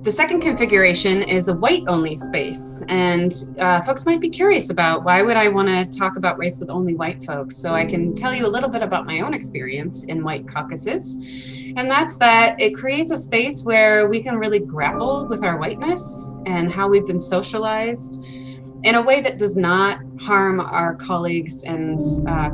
The second configuration is a white-only space, and folks might be curious about why would I want to talk about race with only white folks. So I can tell you a little bit about my own experience in white caucuses, and that's that it creates a space where we can really grapple with our whiteness and how we've been socialized in a way that does not harm our colleagues and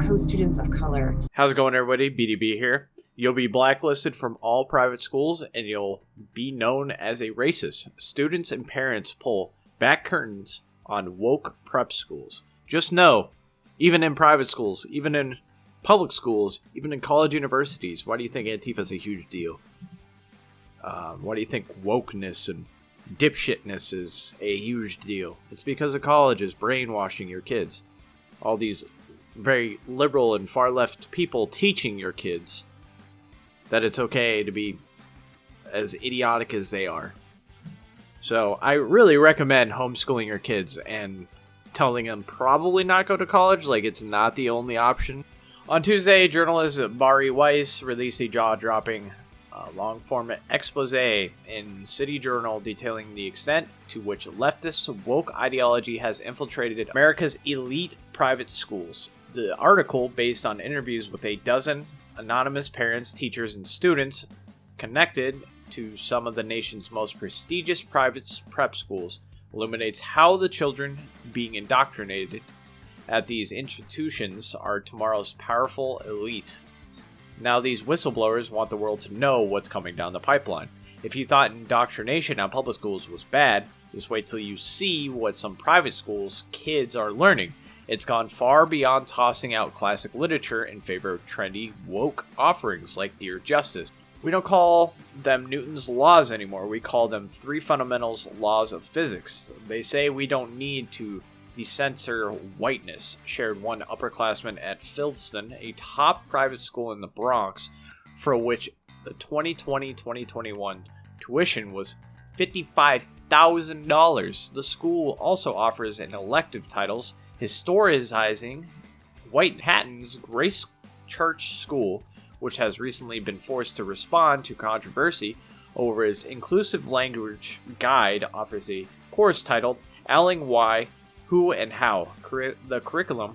co-students of color. How's it going, everybody? BDB here. You'll be blacklisted from all private schools, and you'll be known as a racist. Students and parents pull back curtains on woke prep schools. Just know, even in private schools, even in public schools, even in college universities, why do you think Antifa is a huge deal? Why do you think wokeness and dipshitness is a huge deal? It's because the college is brainwashing your kids. All these very liberal and far left people teaching your kids that it's okay to be as idiotic as they are. So I really recommend homeschooling your kids and telling them probably not go to college, like it's not the only option. On Tuesday, journalist Bari Weiss released a jaw-dropping long-form expose in City Journal detailing the extent to which leftist woke ideology has infiltrated America's elite private schools. The article, based on interviews with a dozen anonymous parents, teachers, and students connected to some of the nation's most prestigious private prep schools, illuminates how the children being indoctrinated at these institutions are tomorrow's powerful elite. Now these whistleblowers want the world to know what's coming down the pipeline. If you thought indoctrination at public schools was bad, just wait till you see what some private schools' kids are learning. It's gone far beyond tossing out classic literature in favor of trendy, woke offerings like Dear Justice. We don't call them Newton's laws anymore, we call them three fundamentals laws of physics. They say we don't need to decensor whiteness, shared one upperclassman at Princeton, a top private school in the Bronx, for which the 2020-2021 tuition was $55,000. The school also offers an elective titles historicizing Manhattan's Grace Church School, which has recently been forced to respond to controversy over its inclusive language guide offers a course titled Alling Why, Who, and How. The curriculum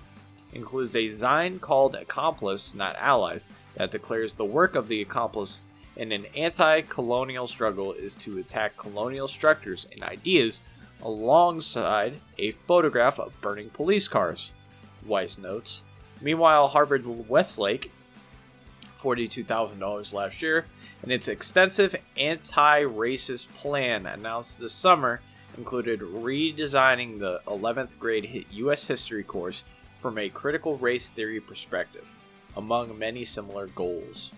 includes a design called Accomplice, Not Allies, that declares the work of the accomplice in an anti-colonial struggle is to attack colonial structures and ideas alongside a photograph of burning police cars, Weiss notes. Meanwhile, Harvard Westlake, $42,000 last year, and its extensive anti-racist plan announced this summer included redesigning the 11th grade U.S. history course from a critical race theory perspective, among many similar goals.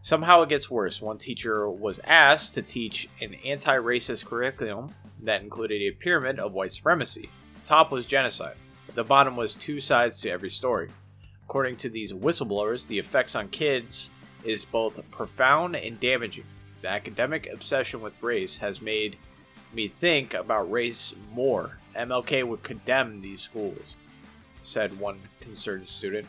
Somehow it gets worse. One teacher was asked to teach an anti-racist curriculum that included a pyramid of white supremacy. The top was genocide. The bottom was two sides to every story. According to these whistleblowers, the effects on kids is both profound and damaging. The academic obsession with race has made me think about race more. MLK would condemn these schools, said one concerned student.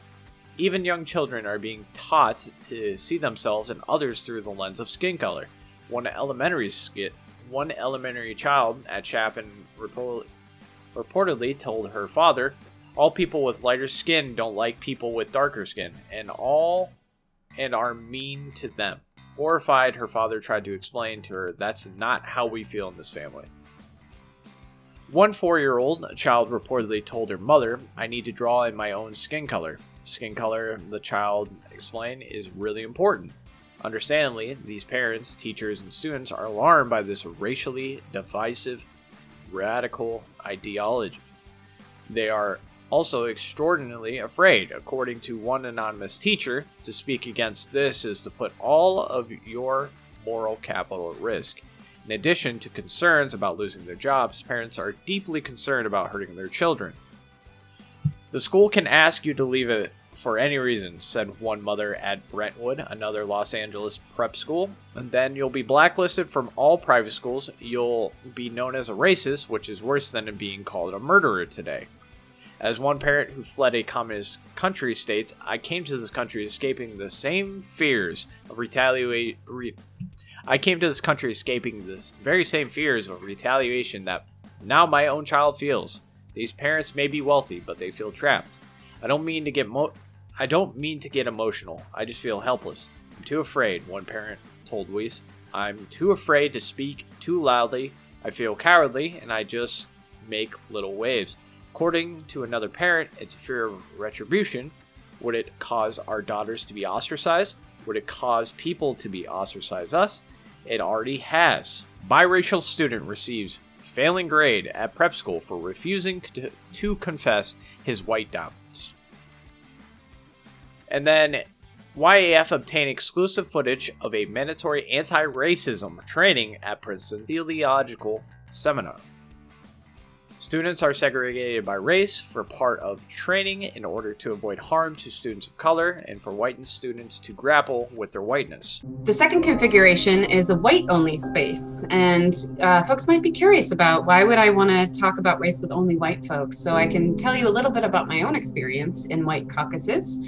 Even young children are being taught to see themselves and others through the lens of skin color. One elementary child at Chapin reportedly told her father, "All people with lighter skin don't like people with darker skin, and are mean to them." Horrified, her father tried to explain to her, "That's not how we feel in this family." One 4-year-old child reportedly told her mother, "I need to draw in my own skin color." Skin color, the child explained, is really important. Understandably, these parents, teachers, and students are alarmed by this racially divisive, radical ideology. They are also extraordinarily afraid. According to one anonymous teacher, to speak against this is to put all of your moral capital at risk. In addition to concerns about losing their jobs, parents are deeply concerned about hurting their children. The school can ask you to leave it for any reason, said one mother at Brentwood, another Los Angeles prep school. And then you'll be blacklisted from all private schools. You'll be known as a racist, which is worse than being called a murderer today. As one parent who fled a communist country states, "I came to this country escaping the same fears of I came to this country escaping the very same fears of retaliation that now my own child feels. These parents may be wealthy, but they feel trapped. I don't mean to get emotional. I just feel helpless. I'm too afraid, one parent told Weiss. I'm too afraid to speak too loudly. I feel cowardly, and I just make little waves. According to another parent, it's a fear of retribution. Would it cause our daughters to be ostracized? Would it cause people to be ostracized us? It already has. Biracial student receives failing grade at prep school for refusing to confess his white dominance. And then YAF obtained exclusive footage of a mandatory anti-racism training at Princeton theological seminar. Students are segregated by race for part of training in order to avoid harm to students of color and for whitened students to grapple with their whiteness. The second configuration is a white-only space, and folks might be curious about why would I want to talk about race with only white folks. So I can tell you a little bit about my own experience in white caucuses,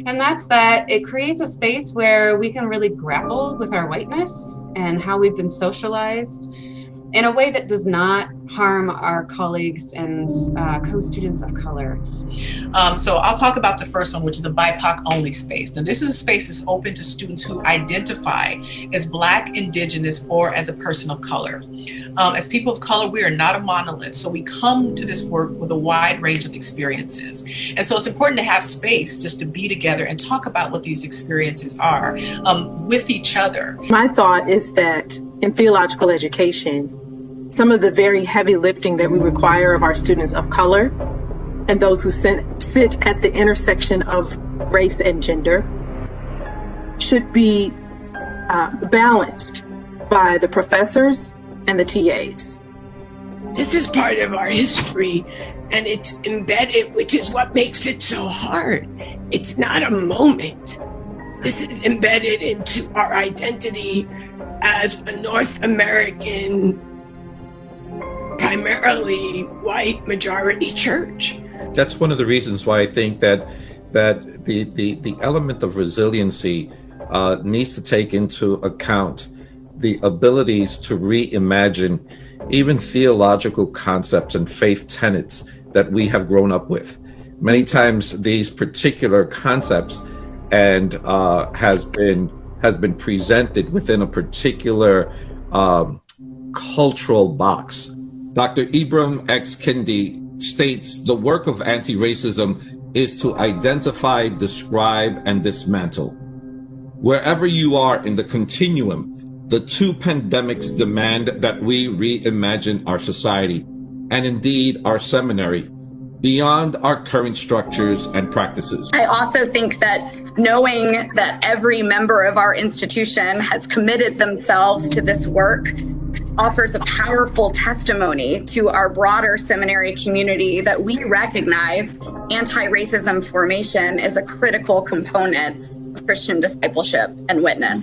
and that's that it creates a space where we can really grapple with our whiteness and how we've been socialized in a way that does not harm our colleagues and co-students of color. So I'll talk about the first one, which is a BIPOC only space. Now this is a space that's open to students who identify as Black, Indigenous, or as a person of color. As people of color, we are not a monolith, so we come to this work with a wide range of experiences. And so it's important to have space just to be together and talk about what these experiences are with each other. My thought is that in theological education, some of the very heavy lifting that we require of our students of color and those who sit at the intersection of race and gender should be balanced by the professors and the TAs. This is part of our history, and it's embedded, which is what makes it so hard. It's not a moment. This is embedded into our identity as a North American, primarily white majority church. That's one of the reasons why I think that the element of resiliency needs to take into account the abilities to reimagine even theological concepts and faith tenets that we have grown up with. Many times these particular concepts and has been presented within a particular cultural box. Dr. Ibram X. Kendi states the work of anti-racism is to identify, describe, and dismantle. Wherever you are in the continuum, the two pandemics demand that we reimagine our society, and indeed our seminary, beyond our current structures and practices. I also think that knowing that every member of our institution has committed themselves to this work offers a powerful testimony to our broader seminary community that we recognize anti-racism formation is a critical component of Christian discipleship and witness,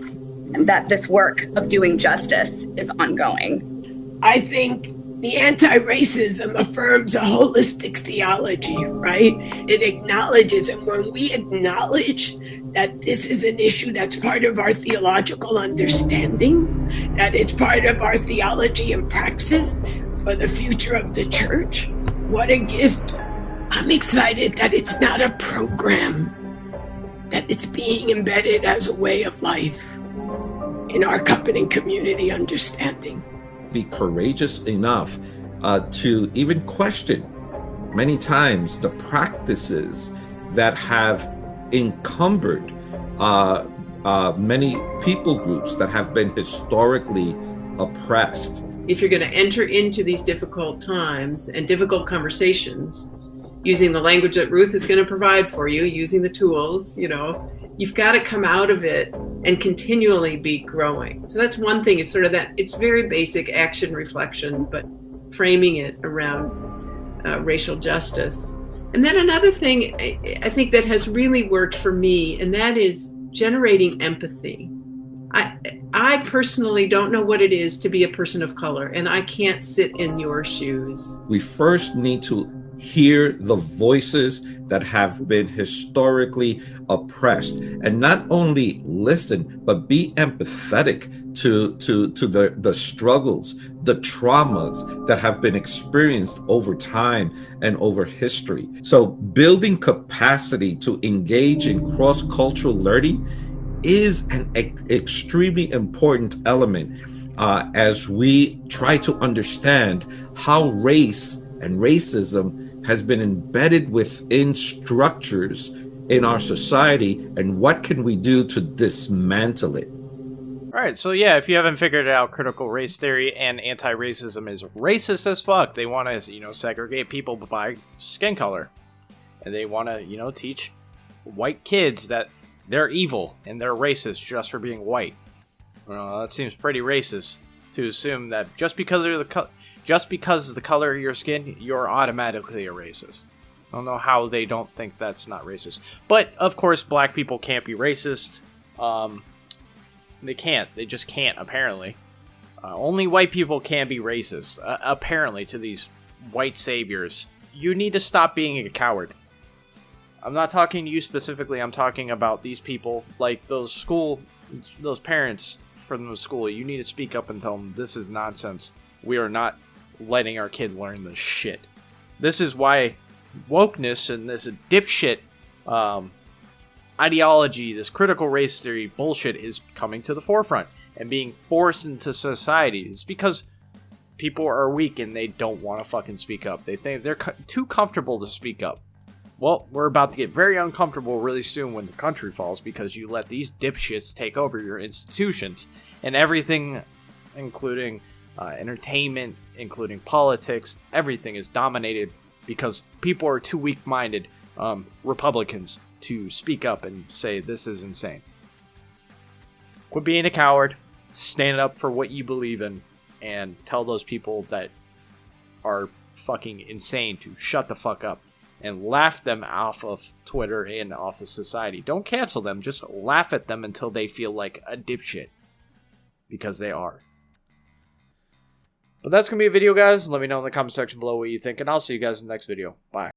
and that this work of doing justice is ongoing. I think the anti-racism affirms a holistic theology, right? It acknowledges, and when we acknowledge that this is an issue that's part of our theological understanding, that it's part of our theology and praxis for the future of the church, what a gift. I'm excited that it's not a program, that it's being embedded as a way of life in our covenant community understanding. Be courageous enough to even question many times the practices that have encumbered many people groups that have been historically oppressed. If you're going to enter into these difficult times and difficult conversations, using the language that Ruth is going to provide for you, using the tools, you've got to come out of it and continually be growing. So that's one thing, is sort of that, it's very basic action reflection, but framing it around racial justice. And then another thing I think that has really worked for me, and that is generating empathy. I personally don't know what it is to be a person of color, and I can't sit in your shoes. We first need to hear the voices that have been historically oppressed, and not only listen, but be empathetic to the struggles, the traumas that have been experienced over time and over history. So building capacity to engage in cross-cultural learning is an extremely important element as we try to understand how race and racism has been embedded within structures in our society, and what can we do to dismantle it. All right, so yeah, if you haven't figured it out, critical race theory and anti-racism is racist as fuck. They want to, segregate people by skin color. And they want to, teach white kids that they're evil and they're racist just for being white. Well, that seems pretty racist to assume that just because of the color of your skin, you're automatically a racist. I don't know how they don't think that's not racist. But, of course, black people can't be racist. They can't. They just can't, apparently. Only white people can be racist, apparently, to these white saviors. You need to stop being a coward. I'm not talking to you specifically. I'm talking about these people, like those parents from the school. You need to speak up and tell them this is nonsense. We are not letting our kid learn this shit. This is why wokeness and this dipshit ideology, this critical race theory bullshit is coming to the forefront and being forced into society. It's because people are weak and they don't want to fucking speak up. They think they're too comfortable to speak up. Well, we're about to get very uncomfortable really soon when the country falls because you let these dipshits take over your institutions and everything, including entertainment, including politics, everything is dominated because people are too weak-minded, Republicans, to speak up and say this is insane. Quit being a coward, stand up for what you believe in, and tell those people that are fucking insane to shut the fuck up. And laugh them off of Twitter and off of society. Don't cancel them. Just laugh at them until they feel like a dipshit. Because they are. But that's going to be a video, guys. Let me know in the comment section below what you think. And I'll see you guys in the next video. Bye.